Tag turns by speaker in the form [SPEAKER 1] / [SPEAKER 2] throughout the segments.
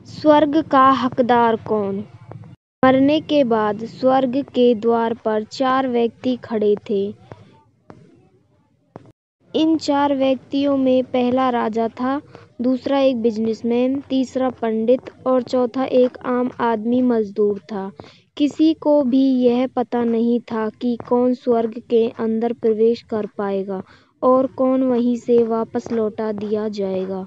[SPEAKER 1] स्वर्ग का हकदार कौन? मरने के बाद स्वर्ग के द्वार पर 4 व्यक्ति खड़े थे। इन 4 व्यक्तियों में पहला राजा था, दूसरा एक बिजनेसमैन, तीसरा पंडित और चौथा एक आम आदमी मजदूर था। किसी को भी यह पता नहीं था कि कौन स्वर्ग के अंदर प्रवेश कर पाएगा और कौन वहीं से वापस लौटा दिया जाएगा।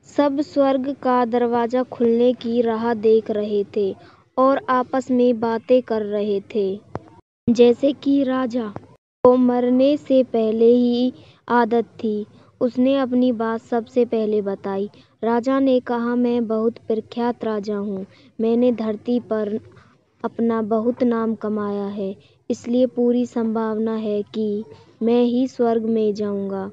[SPEAKER 1] सब स्वर्ग का दरवाजा खुलने की राह देख रहे थे और आपस में बातें कर रहे थे। जैसे कि राजा को मरने से पहले ही आदत थी, उसने अपनी बात सबसे पहले बताई। राजा ने कहा, मैं बहुत प्रख्यात राजा हूँ। मैंने धरती पर अपना बहुत नाम कमाया है, इसलिए पूरी संभावना है कि मैं ही स्वर्ग में जाऊंगा।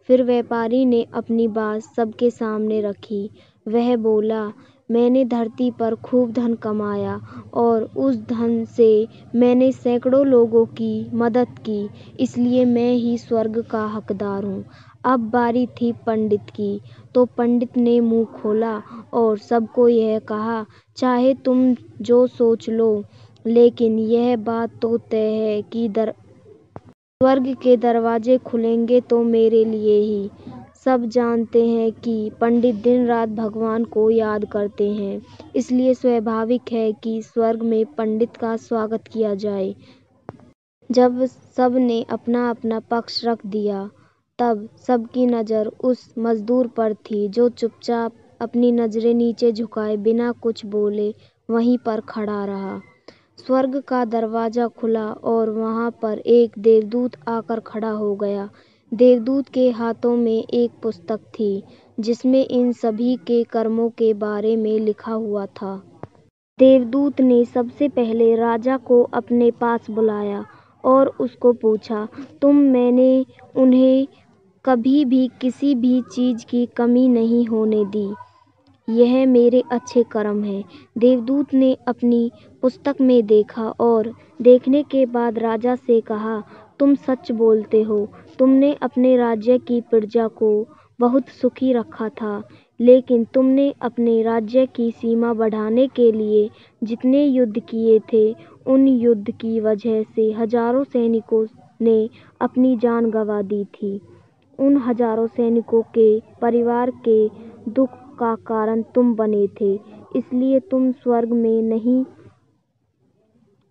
[SPEAKER 1] फिर व्यापारी ने अपनी बात सबके सामने रखी। वह बोला, मैंने धरती पर खूब धन कमाया और उस धन से मैंने सैकड़ों लोगों की मदद की, इसलिए मैं ही स्वर्ग का हकदार हूँ। अब बारी थी पंडित की, तो पंडित ने मुंह खोला और सबको यह कहा, चाहे तुम जो सोच लो, लेकिन यह बात तो तय है कि स्वर्ग के दरवाजे खुलेंगे तो मेरे लिए ही। सब जानते हैं कि पंडित दिन रात भगवान को याद करते हैं, इसलिए स्वाभाविक है कि स्वर्ग में पंडित का स्वागत किया जाए। जब सब ने अपना अपना पक्ष रख दिया, तब सबकी नज़र उस मजदूर पर थी जो चुपचाप अपनी नज़रें नीचे झुकाए बिना कुछ बोले वहीं पर खड़ा रहा। स्वर्ग का दरवाजा खुला और वहां पर एक देवदूत आकर खड़ा हो गया। देवदूत के हाथों में एक पुस्तक थी, जिसमें इन सभी के कर्मों के बारे में लिखा हुआ था। देवदूत ने सबसे पहले राजा को अपने पास बुलाया और उसको पूछा, मैंने उन्हें कभी भी किसी भी चीज की कमी नहीं होने दी। यह मेरे अच्छे कर्म हैं। देवदूत ने अपनी पुस्तक में देखा और देखने के बाद राजा से कहा, तुम सच बोलते हो। तुमने अपने राज्य की प्रजा को बहुत सुखी रखा था, लेकिन तुमने अपने राज्य की सीमा बढ़ाने के लिए जितने युद्ध किए थे, उन युद्ध की वजह से हजारों सैनिकों ने अपनी जान गंवा दी थी। उन हजारों सैनिकों के परिवार के दुख का कारण तुम बने थे, इसलिए तुम स्वर्ग में नहीं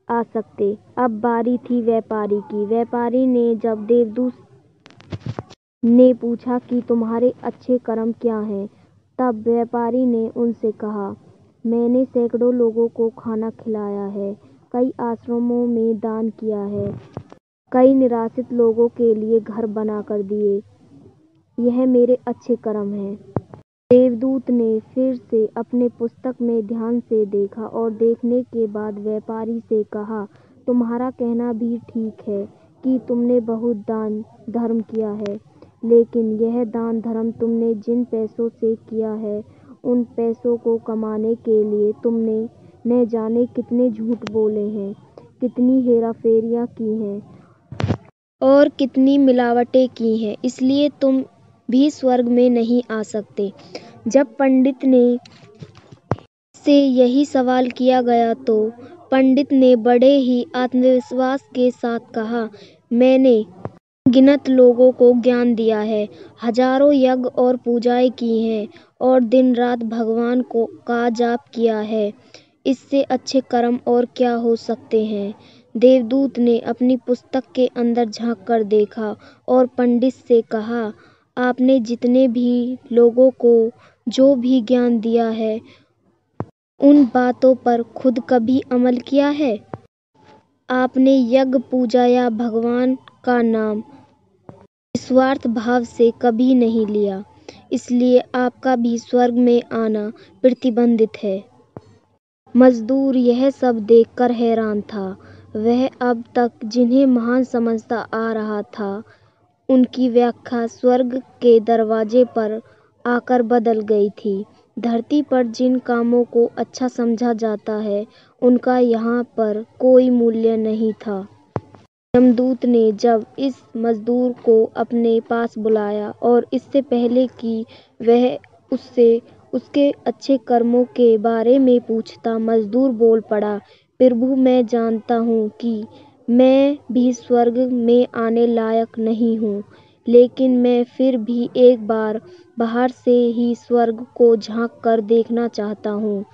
[SPEAKER 1] आ सकते। अब बारी थी व्यापारी की। व्यापारी ने जब देवदूत ने पूछा कि तुम्हारे अच्छे कर्म क्या हैं, तब व्यापारी ने उनसे कहा, मैंने सैकड़ों लोगों को खाना खिलाया है, कई आश्रमों में दान किया है, कई निराश्रित लोगों के लिए घर बना कर दिए। यह मेरे अच्छे कर्म हैं। देवदूत ने फिर से अपने पुस्तक में ध्यान से देखा और देखने के बाद व्यापारी से कहा, तुम्हारा कहना भी ठीक है कि तुमने बहुत दान धर्म किया है, लेकिन यह दान धर्म तुमने जिन पैसों से किया है, उन पैसों को कमाने के लिए तुमने न जाने कितने झूठ बोले हैं, कितनी हेराफेरियां की हैं और कितनी मिलावटें की हैं, इसलिए तुम भी स्वर्ग में नहीं आ सकते। जब पंडित ने से यही सवाल किया गया तो पंडित ने बड़े ही आत्मविश्वास के साथ कहा, मैंने गिनत लोगों को ज्ञान दिया है, हजारों यज्ञ और पूजाएं की हैं और दिन रात भगवान का जाप किया है। इससे अच्छे कर्म और क्या हो सकते हैं। देवदूत ने अपनी पुस्तक के अंदर झांक कर देखा और पंडित से कहा, आपने जितने भी लोगों को जो भी ज्ञान दिया है, उन बातों पर खुद कभी अमल किया है? आपने यज्ञ पूजा या भगवान का नाम निस्वार्थ भाव से कभी नहीं लिया, इसलिए आपका भी स्वर्ग में आना प्रतिबंधित है। मजदूर यह सब देखकर हैरान था। वह अब तक जिन्हें महान समझता आ रहा था, उनकी व्याख्या स्वर्ग के दरवाजे पर आकर बदल गई थी। धरती पर जिन कामों को अच्छा समझा जाता है, उनका यहाँ पर कोई मूल्य नहीं था। यमदूत ने जब इस मजदूर को अपने पास बुलाया और इससे पहले कि वह उससे उसके अच्छे कर्मों के बारे में पूछता मजदूर बोल पड़ा, प्रभु मैं जानता हूँ कि मैं भी स्वर्ग में आने लायक नहीं हूँ, लेकिन मैं फिर भी एक बार बाहर से ही स्वर्ग को झांक कर देखना चाहता हूँ।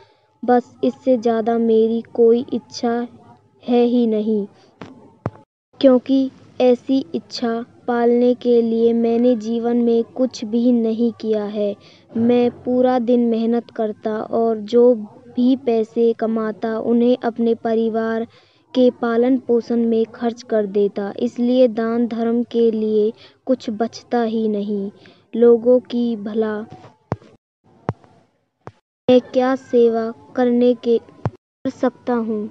[SPEAKER 1] बस इससे ज़्यादा मेरी कोई इच्छा है ही नहीं, क्योंकि ऐसी इच्छा पालने के लिए मैंने जीवन में कुछ भी नहीं किया है। मैं पूरा दिन मेहनत करता और जो भी पैसे कमाता उन्हें अपने परिवार के पालन पोषण में खर्च कर देता, इसलिए दान धर्म के लिए कुछ बचता ही नहीं। लोगों की भला मैं क्या सेवा कर सकता हूँ,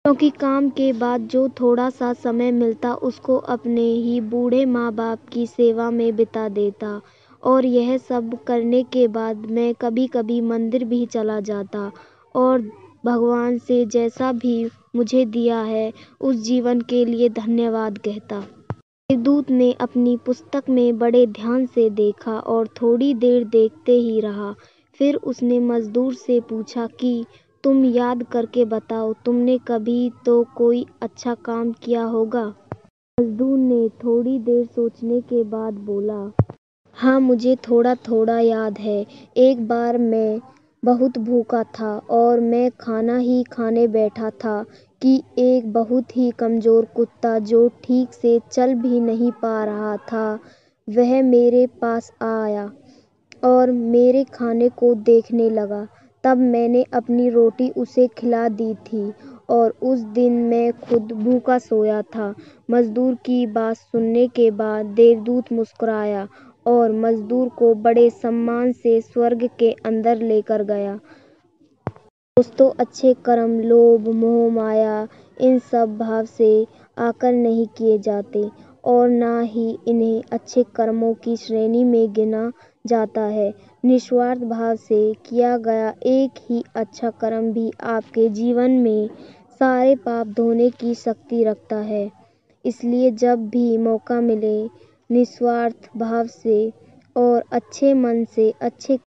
[SPEAKER 1] क्योंकि काम के बाद जो थोड़ा सा समय मिलता उसको अपने ही बूढ़े माँ बाप की सेवा में बिता देता। और यह सब करने के बाद मैं कभी कभी मंदिर भी चला जाता और भगवान से जैसा भी मुझे दिया है उस जीवन के लिए धन्यवाद कहता। देवदूत ने अपनी पुस्तक में बड़े ध्यान से देखा और थोड़ी देर देखते ही रहा। फिर उसने मजदूर से पूछा कि तुम याद करके बताओ, तुमने कभी तो कोई अच्छा काम किया होगा। मजदूर ने थोड़ी देर सोचने के बाद बोला, हाँ मुझे थोड़ा थोड़ा याद है। एक बार मैं बहुत भूखा था और मैं खाना ही खाने बैठा था कि एक बहुत ही कमज़ोर कुत्ता जो ठीक से चल भी नहीं पा रहा था वह मेरे पास आया और मेरे खाने को देखने लगा। तब मैंने अपनी रोटी उसे खिला दी थी और उस दिन मैं खुद भूखा सोया था। मजदूर की बात सुनने के बाद देवदूत मुस्कुराया और मजदूर को बड़े सम्मान से स्वर्ग के अंदर लेकर गया। दोस्तों, अच्छे कर्म लोभ मोह माया इन सब भाव से आकर नहीं किए जाते और ना ही इन्हें अच्छे कर्मों की श्रेणी में गिना जाता है। निस्वार्थ भाव से किया गया एक ही अच्छा कर्म भी आपके जीवन में सारे पाप धोने की शक्ति रखता है। इसलिए जब भी मौका मिले निस्वार्थ भाव से और अच्छे मन से अच्छे